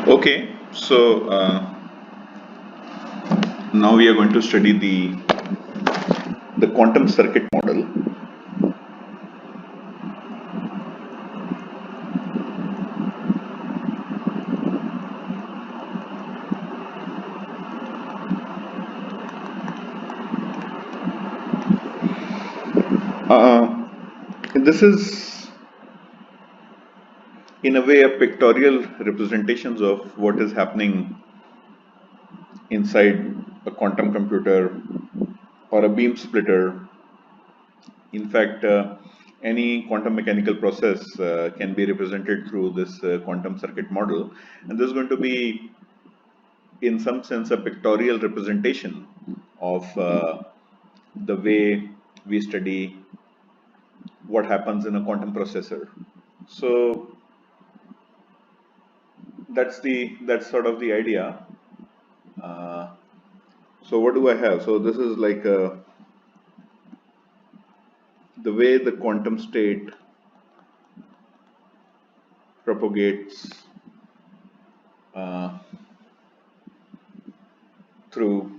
Okay, so now we are going to study the quantum circuit model. This is in a way a pictorial representations of what is happening inside a quantum computer or a beam splitter. In fact, any quantum mechanical process can be represented through this quantum circuit model, and this is going to be in some sense a pictorial representation of the way we study what happens in a quantum processor. So that's sort of the idea. So what do I have? So this is like the way the quantum state propagates through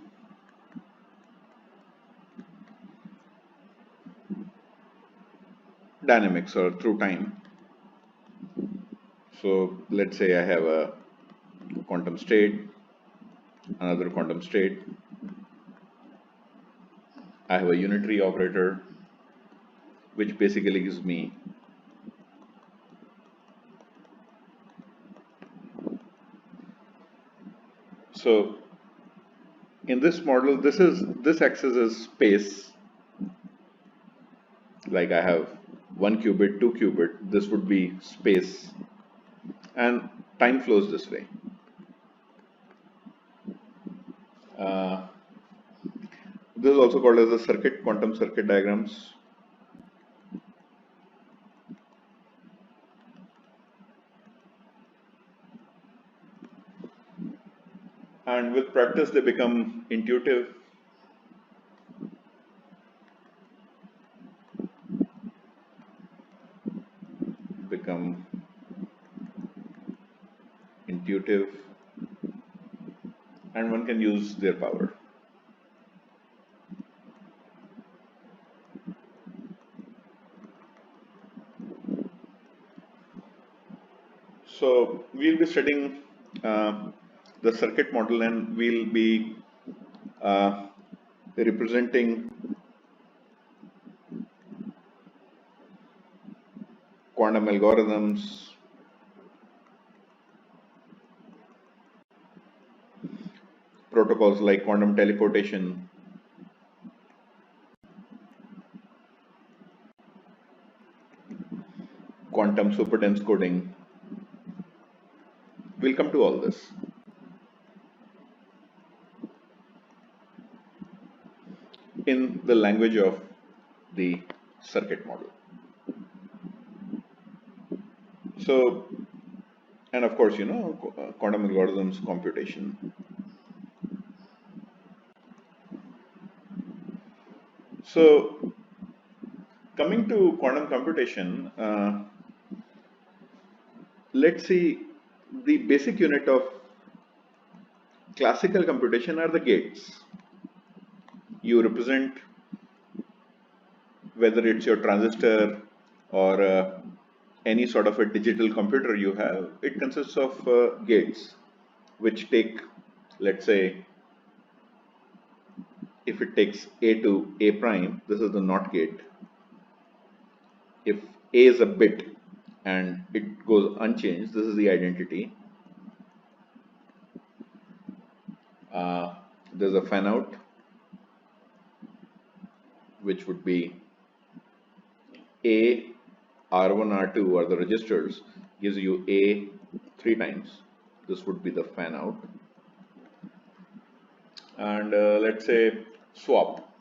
dynamics or through time. So let's say I have a quantum state, another quantum state. I have a unitary operator, which basically gives me so in this model, this axis is space. Like I have 1 qubit, 2 qubit, this would be space, and time flows this way. This is also called as the quantum circuit diagrams. And with practice, they become intuitive. And one can use their power. So we'll be studying the circuit model, and we'll be representing quantum algorithms, protocols like quantum teleportation, quantum superdense coding. We'll come to all this. In the language of the circuit model. So, and of course, quantum algorithms, computation. So, coming to quantum computation, let's see, the basic unit of classical computation are the gates. You represent, whether it's your transistor or any sort of a digital computer you have, it consists of gates, which take, let's say, if it takes A to A prime, this is the NOT gate. If A is a bit and it goes unchanged, this is the identity. There's a fan out, which would be A, R1, R2 are the registers, gives you A 3 times. This would be the fan out. And let's say swap.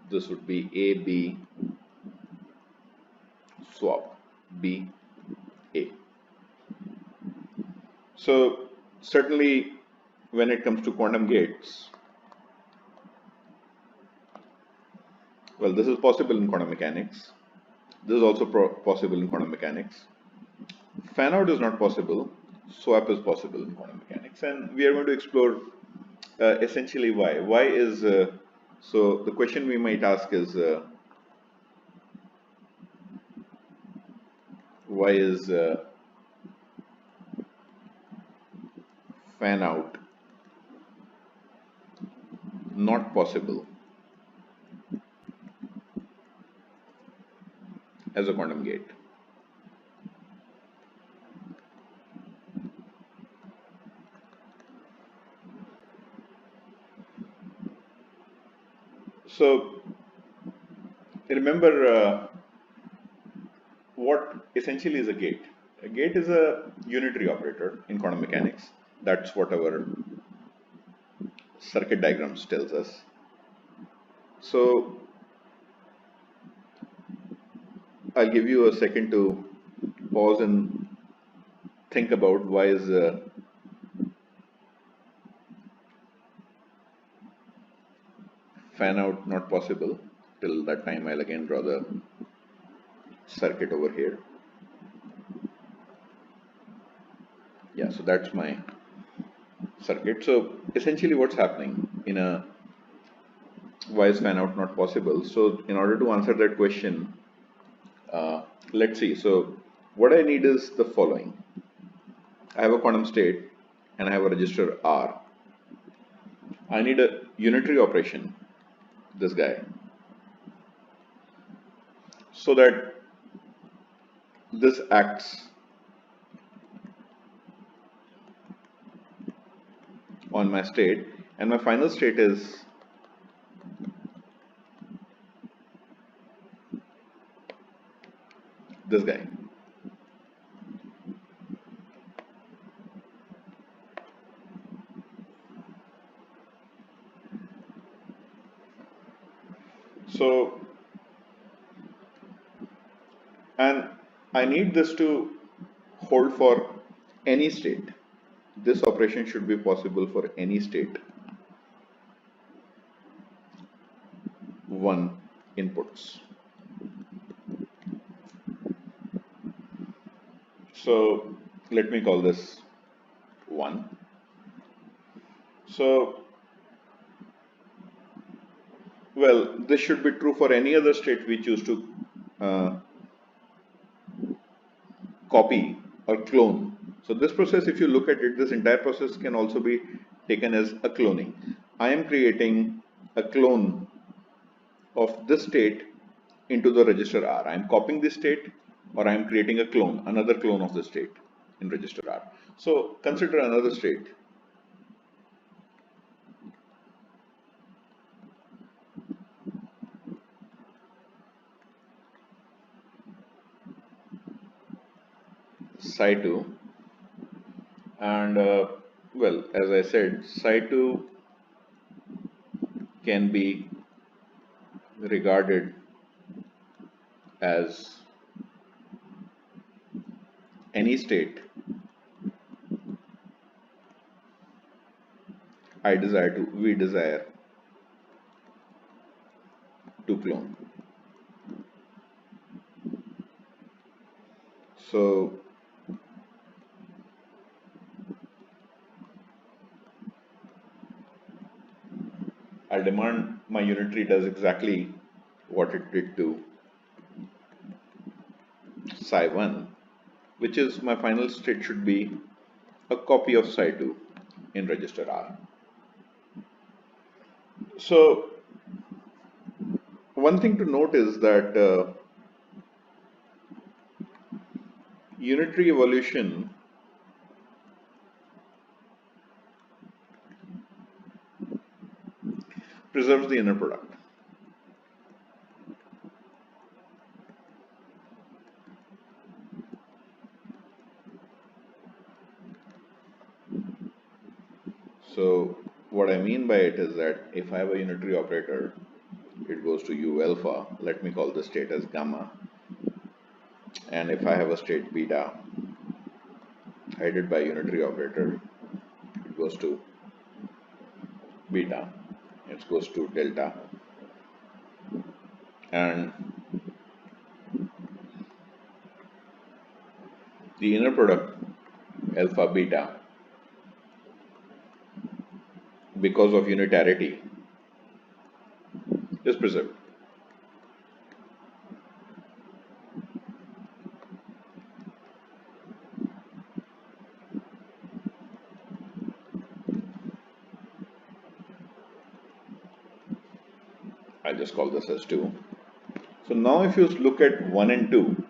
This would be A, B, swap, B, A. So certainly when it comes to quantum gates, well, this is possible in quantum mechanics. This is also possible in quantum mechanics. Fan out is not possible, swap is possible in quantum mechanics, and we are going to explore essentially why. Why is so the question we might ask is why is fan out not possible as a quantum gate? So remember what essentially is a gate. A gate is a unitary operator in quantum mechanics. That's what our circuit diagrams tells us. So I'll give you a second to pause and think about why is fan out not possible. Till that time, I'll again draw the circuit over here. Yeah, so that's my circuit. So essentially what's happening in a why is fan out not possible? So in order to answer that question, let's see. So what I need is the following. I have a quantum state and I have a register R. I need a unitary operation, this guy, so that this acts on my state, and my final state is this guy. So, and I need this to hold for any state. This operation should be possible for any state. One inputs. So let me call this 1. So, well, this should be true for any other state we choose to copy or clone. So this process, if you look at it, this entire process can also be taken as a cloning. I am creating a clone of this state into the register R. I am copying this state, or I am creating a clone, another clone of the state in register R. So consider another state. Psi2, and well, as I said, Psi2 can be regarded as any state we desire to clone. So I'll demand my unitary does exactly what it did to Psi1, which is my final state should be a copy of Psi2 in register R. So one thing to note is that unitary evolution preserves the inner product. So what I mean by it is that if I have a unitary operator, it goes to U alpha, let me call the state as gamma, and if I have a state beta headed by unitary operator, it goes to beta, it goes to delta, and the inner product alpha beta, because of unitarity, is preserved. I'll just call this as 2. So now if you look at 1 and 2,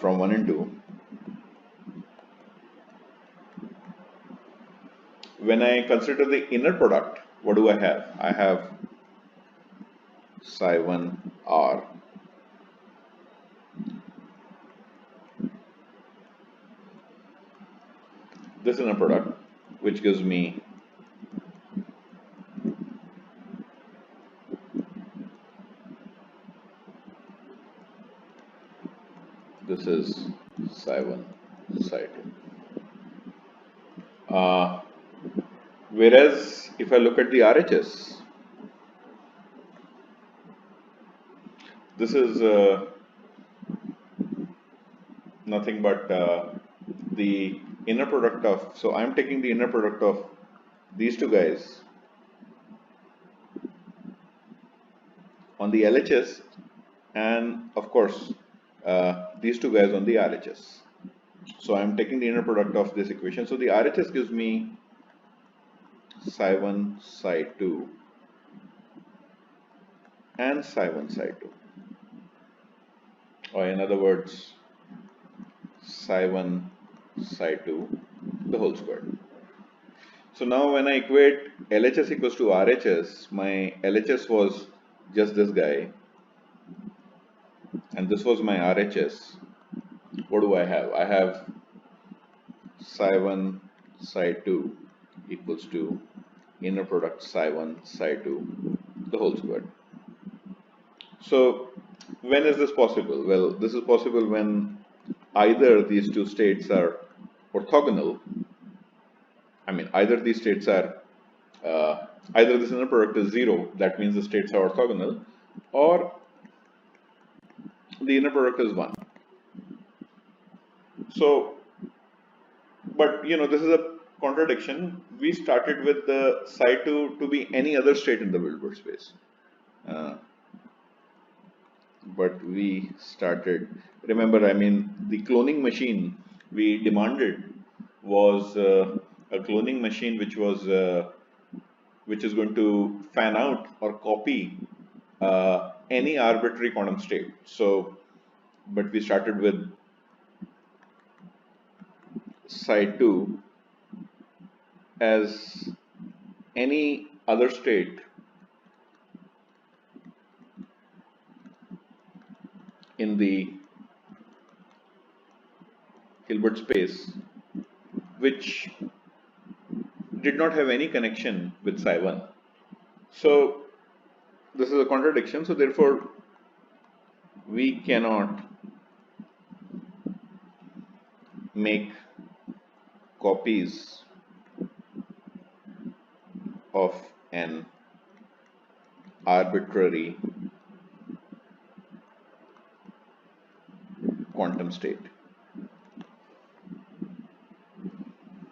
from 1 and 2, when I consider the inner product, what do I have? I have psi 1 r. This inner product, which gives me this is psi 1, psi 2. Whereas if I look at the RHS, this is nothing but the inner product of, so I'm taking the inner product of these two guys on the LHS and of course these two guys on the RHS. So I'm taking the inner product of this equation. So the RHS gives me psi 1, psi 2 and psi 1, psi 2. Or in other words, psi 1, psi 2, the whole squared. So now when I equate LHS equals to RHS, my LHS was just this guy and this was my RHS. What do I have? I have psi 1, psi 2 equals to inner product psi 1, psi 2, the whole squared. So when is this possible? Well, this is possible when either these two states are orthogonal. I mean, either these states are, either this inner product is 0, that means the states are orthogonal, or the inner product is 1. So, but you know, this is a contradiction. We started with the psi 2 to be any other state in the Wilbur space. But we started, remember, I mean, the cloning machine we demanded was a cloning machine which was which is going to fan out or copy any arbitrary quantum state. So, but we started with psi 2 as any other state in the Hilbert space which did not have any connection with psi 1. So this is a contradiction. So therefore we cannot make copies of an arbitrary quantum state.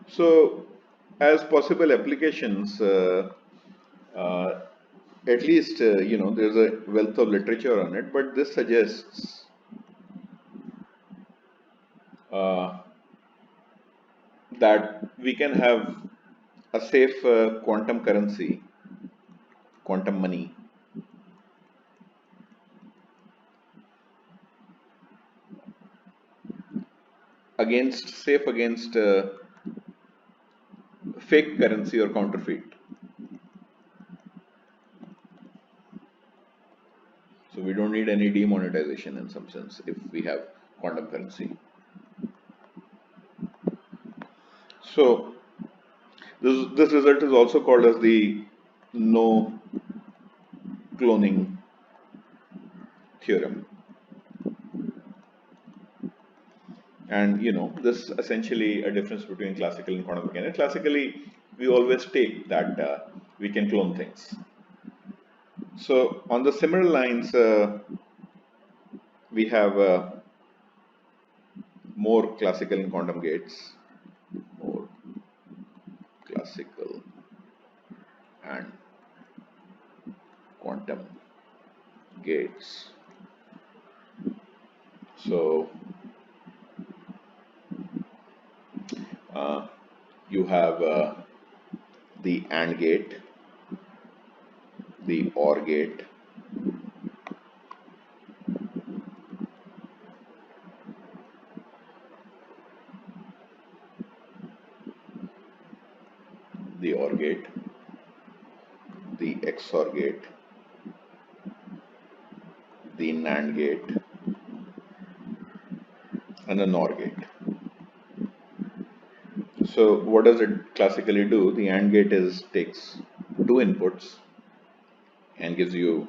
So as possible applications, at least you know, there's a wealth of literature on it, but this suggests that we can have a safe quantum currency, quantum money, safe against fake currency or counterfeit. So we don't need any demonetization in some sense if we have quantum currency. So this result is also called as the no cloning theorem. And you know, this essentially a difference between classical and quantum mechanics. Classically, we always take that we can clone things. So on the similar lines, we have more classical in quantum gates, more classical and quantum gates. So you have the AND gate, the OR gate, the OR gate, the XOR gate, the NAND gate, and the NOR gate. So what does it classically do? The AND gate takes two inputs and gives you,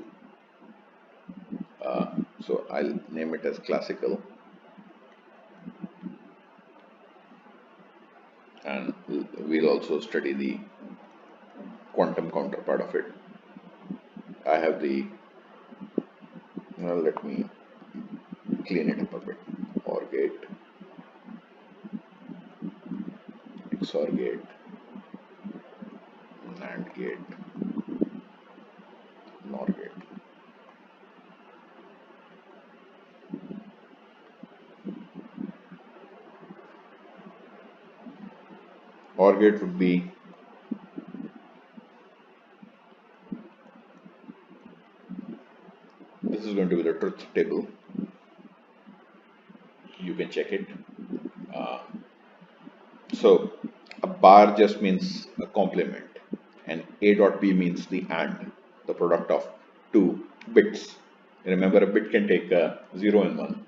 so I'll name it as classical, and we'll also study the quantum counterpart of it. I have the, well, let me clean it up a bit. OR gate, XOR gate, NAND gate, NOR gate. OR gate would be this is going to be the truth table. You can check it. So a bar just means a complement, and A dot B means the AND, the product of two bits. Remember, a bit can take 0 and 1.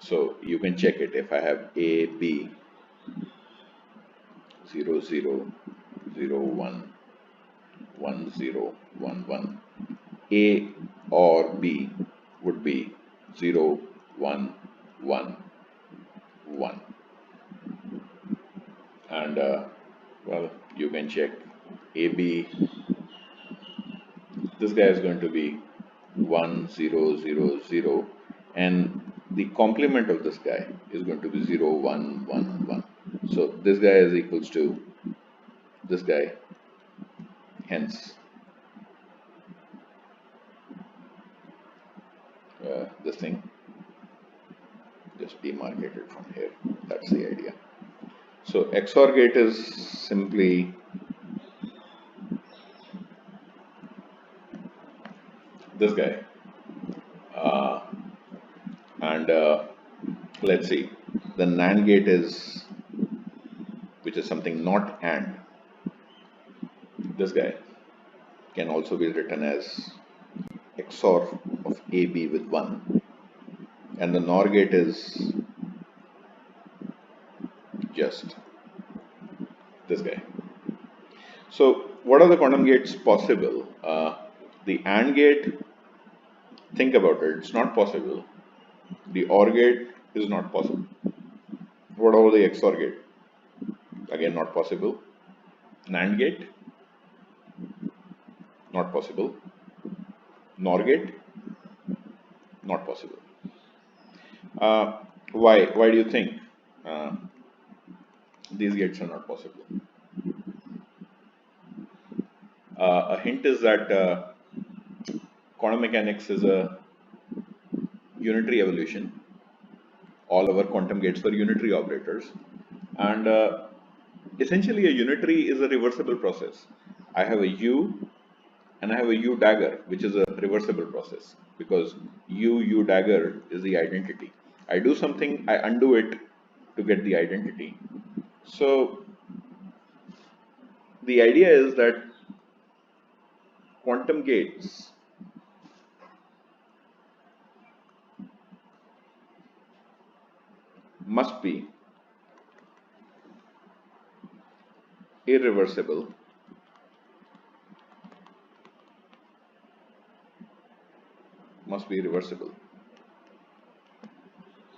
So you can check it. If I have A, B, 0, 0, 0, 1, 1, 0, 1, 1, A or B would be 0, 1, 1, 1. And well, you can check AB, this guy is going to be 1, 0, 0, 0, and the complement of this guy is going to be 0, 1, 1, 1. So this guy is equals to this guy, hence this thing just demarcated from here. That's the idea. So XOR gate is simply this guy, and let's see, the NAND gate is, which is something not AND. This guy can also be written as XOR of AB with 1, and the NOR gate is just this guy. So what are the quantum gates possible? The AND gate, think about it, it's not possible. The OR gate is not possible. What about the XOR gate? Again, not possible. NAND gate, not possible. NOR gate, not possible. Why do you think these gates are not possible? A hint is that quantum mechanics is a unitary evolution. All our quantum gates were unitary operators, and essentially a unitary is a reversible process. I have a U and I have a U dagger, which is a reversible process, because U dagger is the identity. I do something, I undo it to get the identity. So the idea is that quantum gates must be irreversible,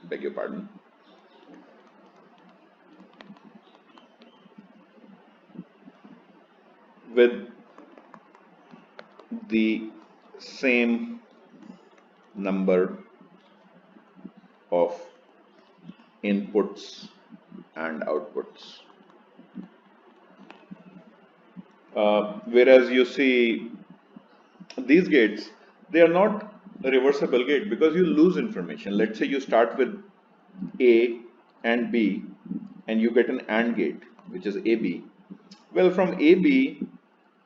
beg your pardon, with the same number of inputs and outputs. Whereas you see these gates, they are not a reversible gate because you lose information. Let's say you start with A and B and you get an AND gate, which is AB. Well, from AB,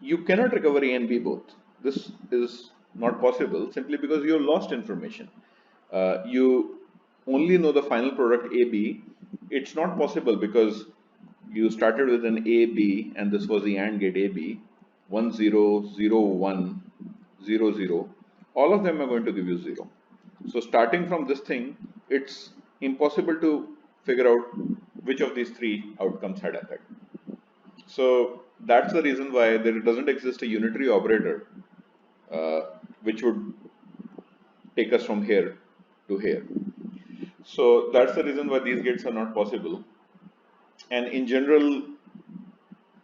you cannot recover A and B both. This is not possible simply because you have lost information. You only know the final product AB. It's not possible because you started with an AB and this was the AND gate AB, 1 0 0 1 0 0. All of them are going to give you 0. So starting from this thing, it's impossible to figure out which of these three outcomes had occurred. So that's the reason why there doesn't exist a unitary operator which would take us from here to here. So that's the reason why these gates are not possible. And in general,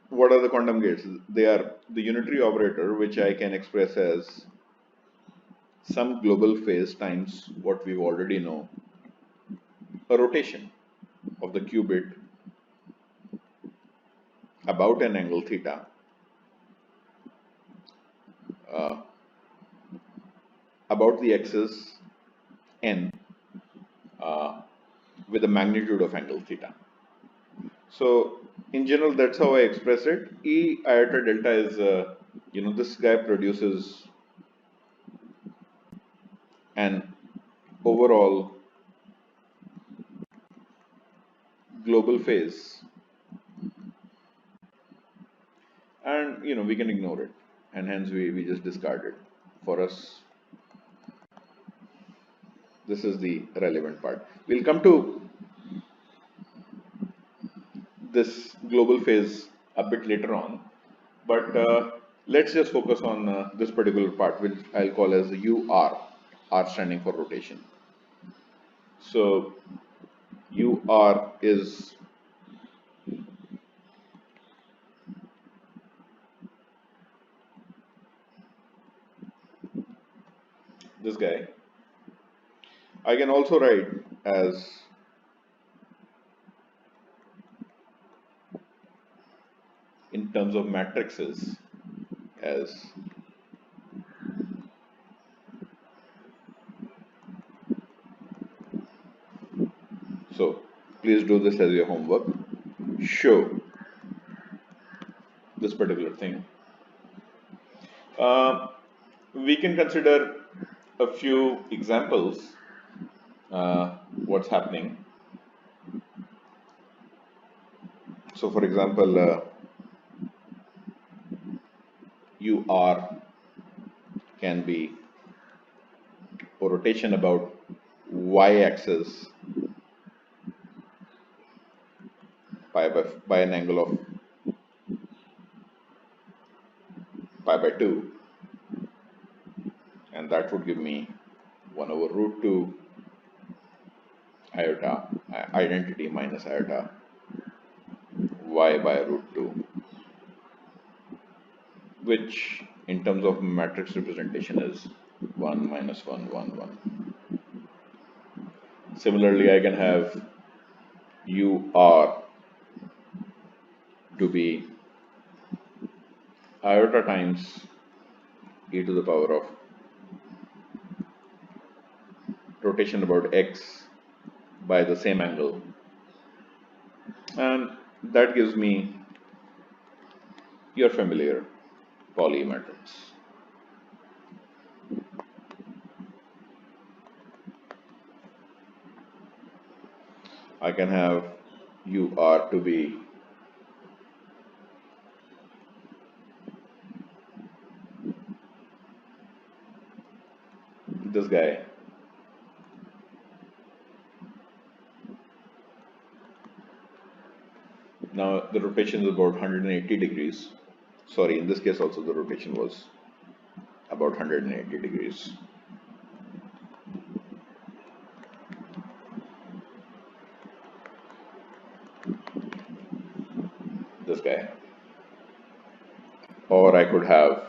what are the quantum gates? They are the unitary operator, which I can express as some global phase times what we already know, a rotation of the qubit about an angle theta about the axis n with a magnitude of angle theta. So in general, that's how I express it. E iota delta is, this guy produces an overall global phase, and we can ignore it, and hence we just discard it. For us, this is the relevant part. We'll come to this global phase a bit later on, but let's just focus on this particular part, which I'll call as UR, R standing for rotation. So UR is this guy. I can also write as in terms of matrices as so. Please do this as your homework. Show this particular thing. We can consider a few examples. What's happening? So, for example, UR can be a rotation about y-axis by an angle of pi by 2, and that would give me 1 over root 2 iota identity minus iota y by root 2, which in terms of matrix representation is 1 minus 1 1 1. Similarly, I can have UR to be iota times e to the power of rotation about x by the same angle, and that gives me your familiar Pauli matrix. I can have UR to be this guy. Now the rotation is about 180 degrees. Sorry, in this case also the rotation was about 180 degrees. This guy. Or I could have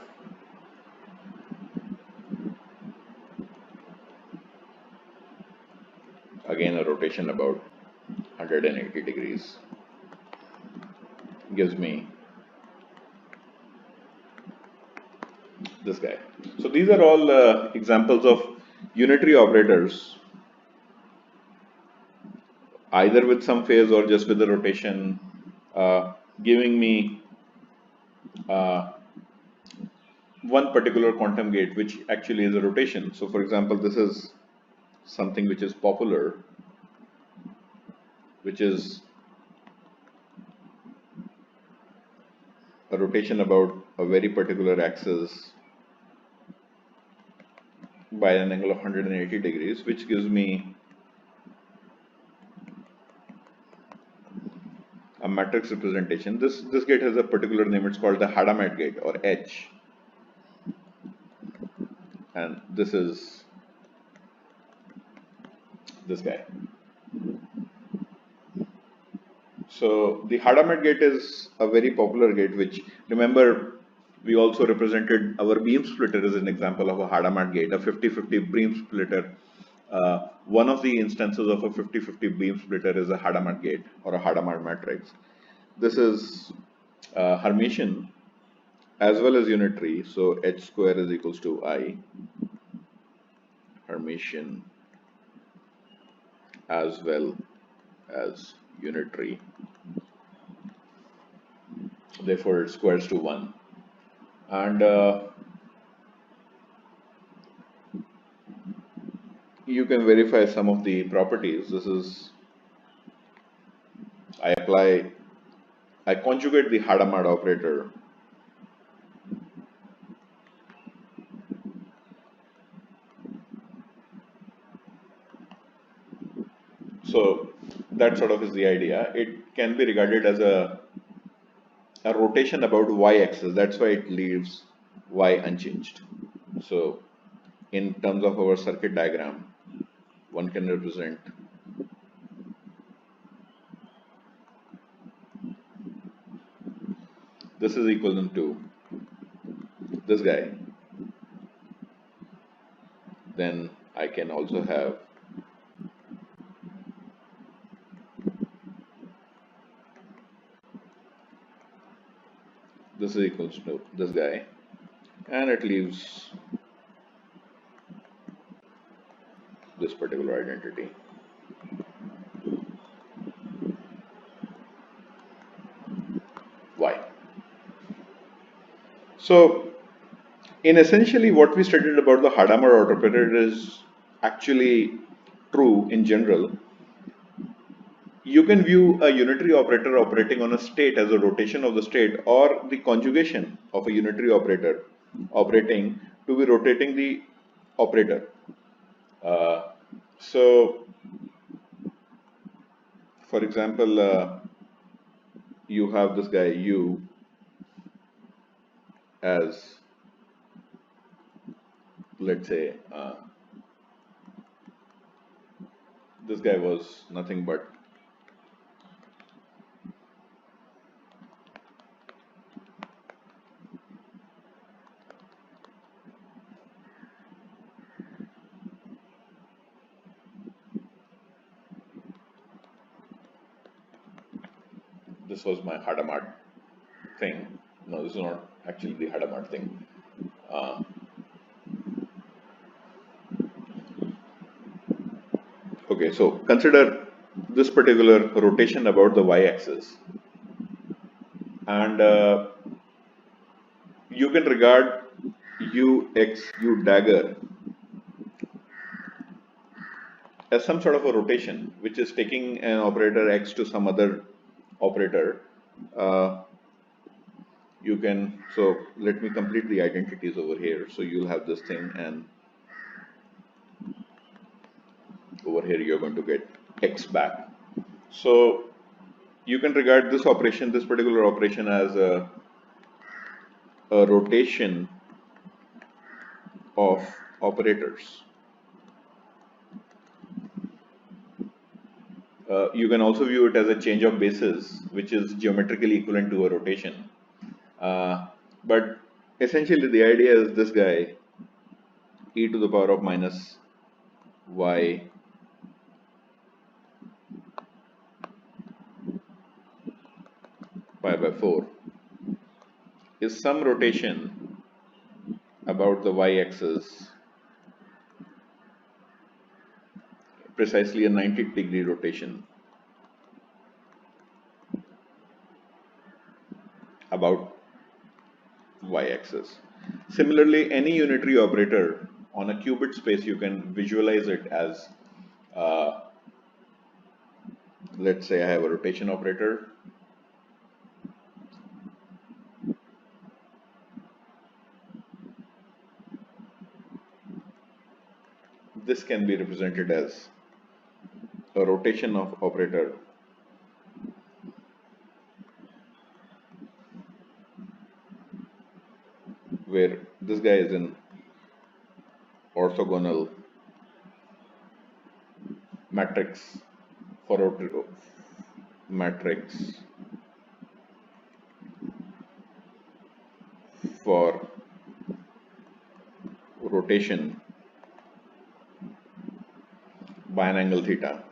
again a rotation about 180 degrees gives me this guy. So these are all examples of unitary operators, either with some phase or just with the rotation, giving me one particular quantum gate which actually is a rotation. So for example, this is something which is popular, which is a rotation about a very particular axis by an angle of 180 degrees, which gives me a matrix representation. This gate has a particular name. It's called the Hadamard gate, or H, and this is this guy. So the Hadamard gate is a very popular gate, which, remember, we also represented our beam splitter as an example of a Hadamard gate, a 50-50 beam splitter. One of the instances of a 50-50 beam splitter is a Hadamard gate or a Hadamard matrix. This is Hermitian as well as unitary, so H square is equals to I, Hermitian as well as unitary. Therefore, it squares to 1. And you can verify some of the properties. This is, I conjugate the Hadamard operator. So that sort of is the idea. It can be regarded as a rotation about y-axis. That's why it leaves y unchanged. So in terms of our circuit diagram, one can represent this is equivalent to this guy. Then I can also have this is equals to this guy, and it leaves this particular identity. Y. So in essentially what we studied about the Hadamard operator is actually true in general. You can view a unitary operator operating on a state as a rotation of the state, or the conjugation of a unitary operator operating to be rotating the operator. So for example, you have this guy U as, let's say, this guy was nothing but this was my Hadamard thing. No, this is not actually the Hadamard thing. Okay, so consider this particular rotation about the y-axis, and you can regard u dagger as some sort of a rotation which is taking an operator x to some other operator. You can, so let me complete the identities over here. So you'll have this thing, and over here you're going to get x back. So you can regard this operation, this particular operation, as a rotation of operators. You can also view it as a change of basis, which is geometrically equivalent to a rotation. But essentially the idea is this guy, e to the power of minus y pi by 4 is some rotation about the y-axis, precisely a 90-degree rotation about y-axis. Similarly, any unitary operator on a qubit space, you can visualize it as, let's say I have a rotation operator. This can be represented as a rotation of operator where this guy is in orthogonal matrix for rotation by an angle theta.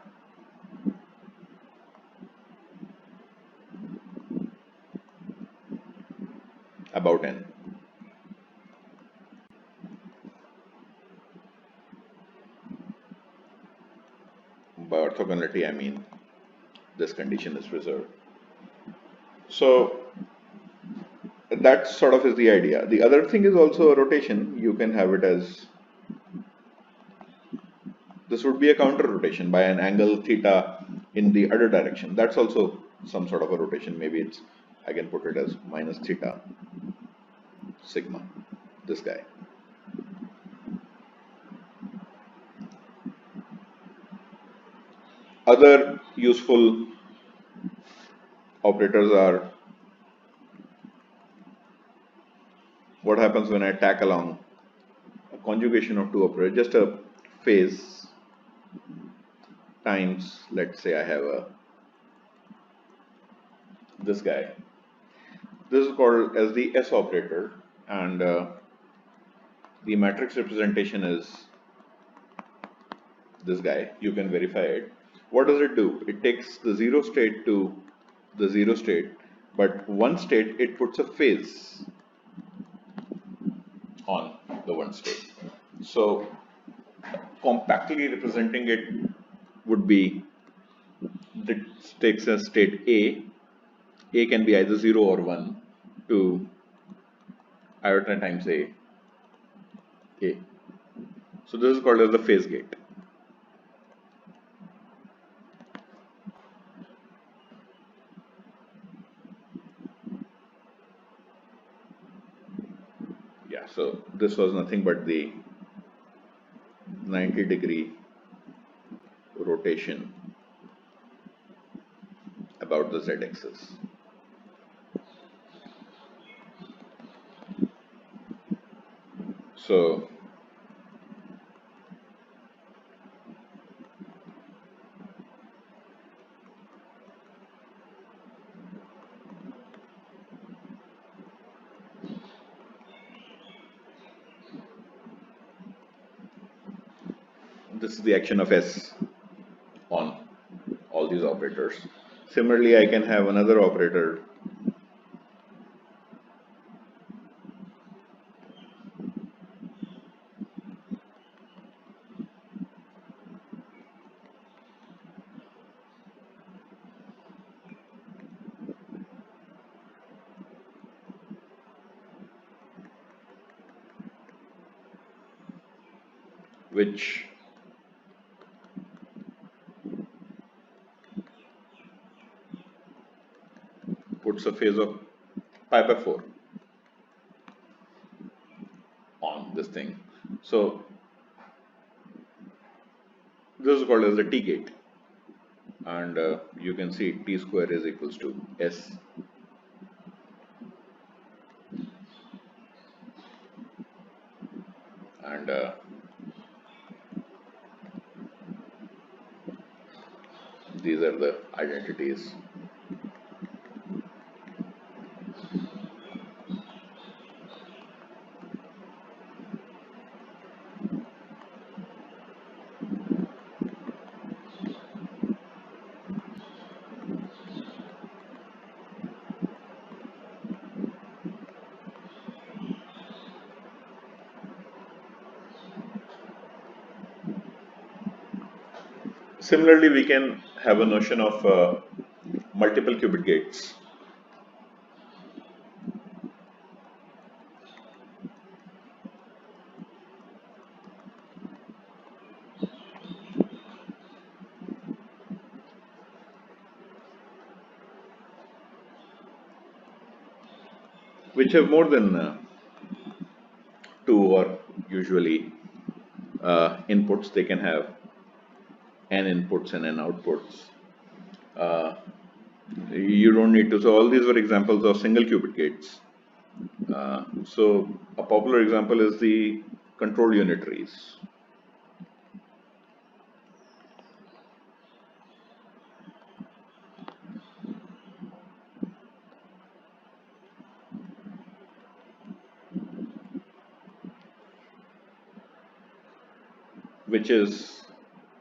About n. By orthogonality, I mean this condition is preserved. So that sort of is the idea. The other thing is also a rotation. You can have it as, this would be a counter rotation by an angle theta in the other direction. That's also some sort of a rotation. Maybe it's, I can put it as minus theta sigma, this guy. Other useful operators are what happens when I tack along a conjugation of two operators, just a phase times, let's say I have this guy. This is called as the S operator, and the matrix representation is this guy. You can verify it. What does it do? It takes the zero state to the zero state, but one state it puts a phase on the one state. So compactly representing it would be, it takes a state A. A can be either 0 or 1 to iota times A. So this is called as the phase gate. Yeah, so this was nothing but the 90-degree rotation about the z-axis. So this is the action of S on all these operators. Similarly, I can have another operator which puts a phase of pi by 4 on this thing. So this is called as the T gate, and you can see T square is equals to S. And these are the identities. Similarly, we can have a notion of multiple qubit gates. Which have more than two, or usually inputs. They can have n inputs and n outputs. You don't need to. So all these were examples of single qubit gates. So a popular example is the control unitaries. Which is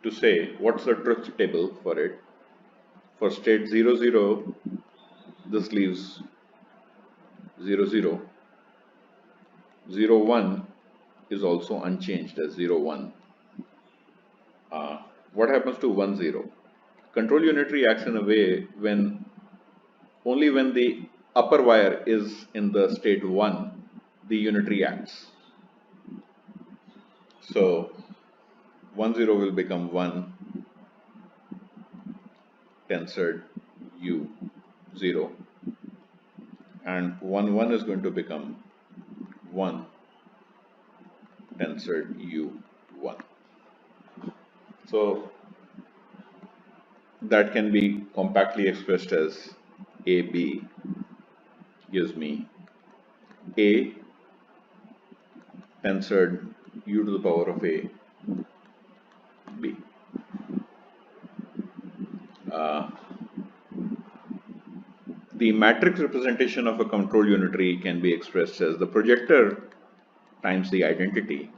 to say, what's the truth table for it? For state 0, 0, this leaves 0, 0. 0, 1 is also unchanged as 0, 1. What happens to 1, 0? Control unitary acts in a way when only when the upper wire is in the state 1, the unitary acts. So 1, 0 will become 1 tensored u 0, and 1, 1 is going to become 1 tensored u 1. So that can be compactly expressed as AB gives me A tensored u to the power of A B. The matrix representation of a control unitary can be expressed as the projector times the identity,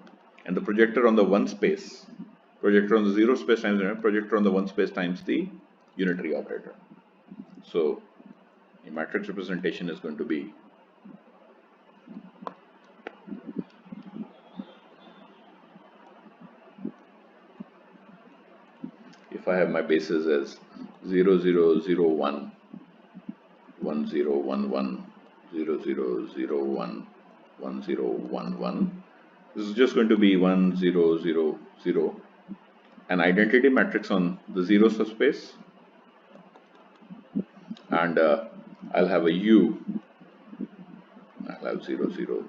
and the projector on the one space, projector on the zero space times the projector on the one space times the unitary operator. So the matrix representation is going to be if I have my bases as 0, 0, 0, 1, 1, 0, 1, 1, 0, 0, 0, 1, 1, 0, 1, 1. This is just going to be 1, 0, 0, 0, an identity matrix on the zero subspace, and I'll have a U. I'll have 0, 0,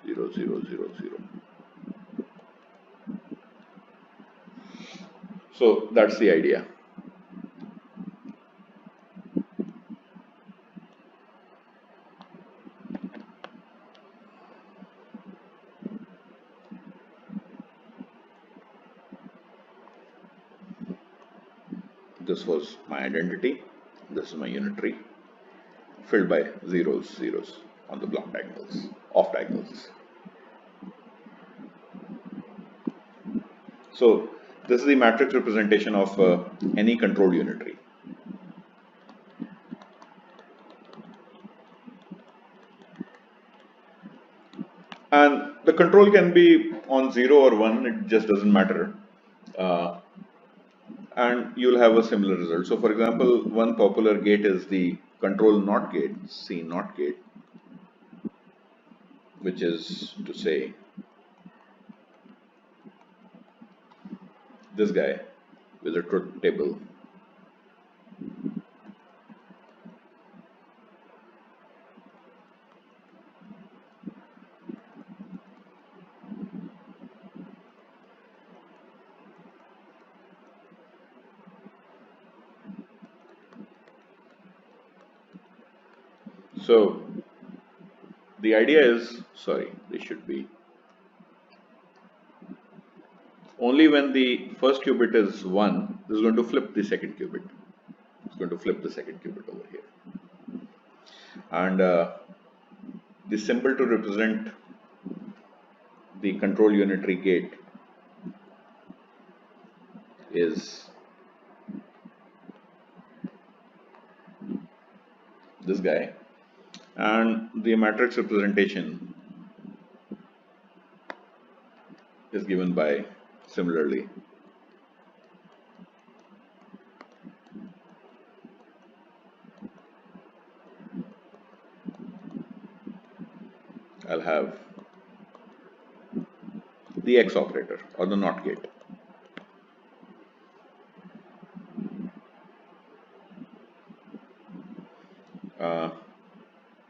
0, 0, 0, 0. So that's the idea. This was my identity. This is my unitary, filled by zeros, zeros on the block diagonals, off diagonals. So this is the matrix representation of any control unitary. And the control can be on 0 or 1, it just doesn't matter. And you'll have a similar result. So for example, one popular gate is the control NOT gate, C NOT gate, which is to say this guy with a truth table. So the idea is, sorry, this should be only when the first qubit is 1, this is going to flip the second qubit. It's going to flip the second qubit over here. And the symbol to represent the control unitary gate is this guy, and the matrix representation is given by similarly I'll have the X operator or the NOT gate.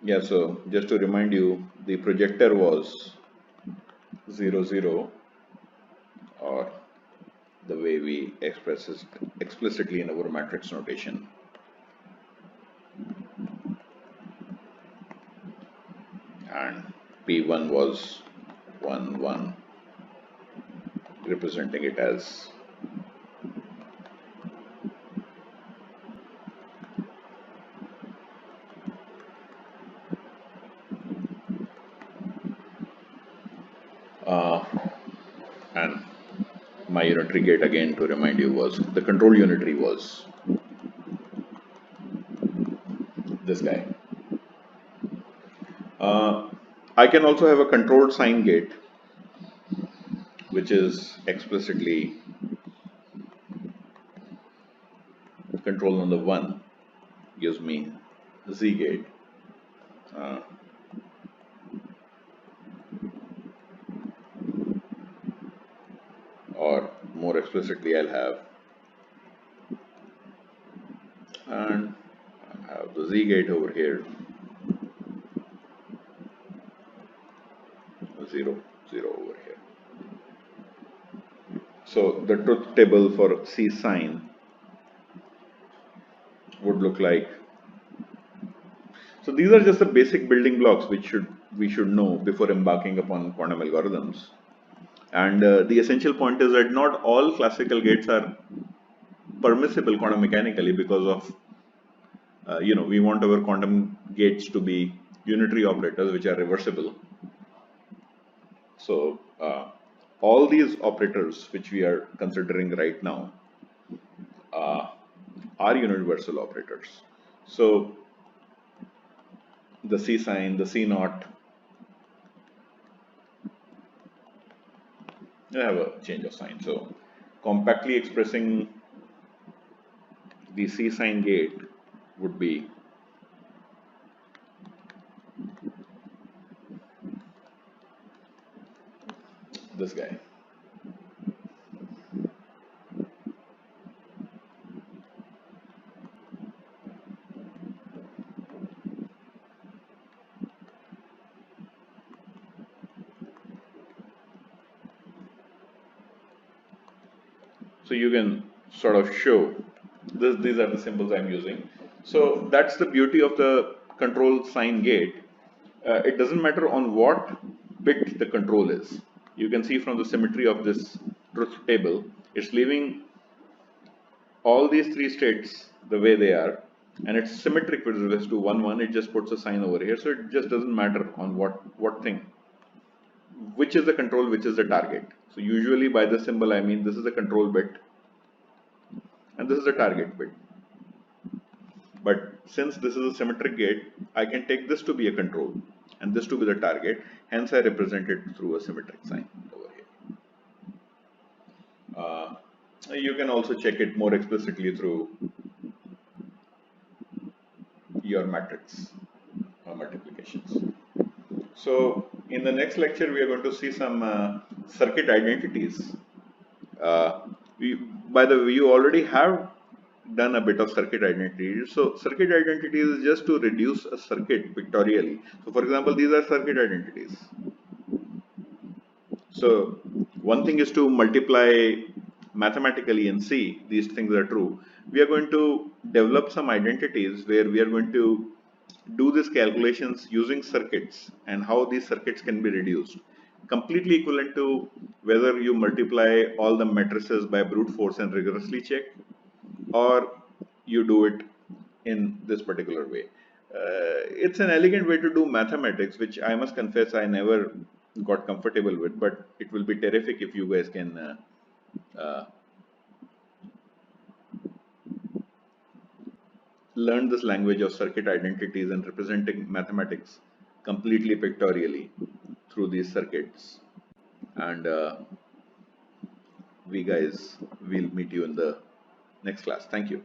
Yeah, so just to remind you, the projector was 0, 0, or the way we express it explicitly in our matrix notation. And P1 was 1, 1, representing it as and my unitary gate, again to remind you, was the control unitary was this guy. I can also have a controlled sign gate, which is explicitly control on the 1, gives me Z gate. Or more explicitly, I'll have the Z gate over here, 0, 0 over here. So the truth table for C sign would look like. So these are just the basic building blocks which we should know before embarking upon quantum algorithms. And the essential point is that not all classical gates are permissible quantum mechanically, because of we want our quantum gates to be unitary operators which are reversible. So all these operators which we are considering right now are universal operators. So the C sign, the C naught, I have a change of sign. So compactly expressing the C sign gate would be this guy. So you can sort of show this, these are the symbols I'm using. So that's the beauty of the control sign gate. It doesn't matter on what bit the control is. You can see from the symmetry of this truth table, it's leaving all these three states the way they are, and it's symmetric with respect to 1, 1. It just puts a sign over here. So it just doesn't matter on what thing, which is the control, which is the target. So usually by this symbol I mean this is the control bit and this is the target bit. But since this is a symmetric gate, I can take this to be a control and this to be the target. Hence I represent it through a symmetric sign over here. You can also check it more explicitly through your matrix multiplications. So in the next lecture, we are going to see some circuit identities. By the way, you already have done a bit of circuit identities. So circuit identities is just to reduce a circuit pictorially. So for example, these are circuit identities. So one thing is to multiply mathematically and see these things are true. We are going to develop some identities where we are going to do these calculations using circuits and how these circuits can be reduced. Completely equivalent to whether you multiply all the matrices by brute force and rigorously check, or you do it in this particular way. It's an elegant way to do mathematics, which I must confess I never got comfortable with, but it will be terrific if you guys can learn this language of circuit identities and representing mathematics completely pictorially through these circuits. And we guys will meet you in the next class. Thank you.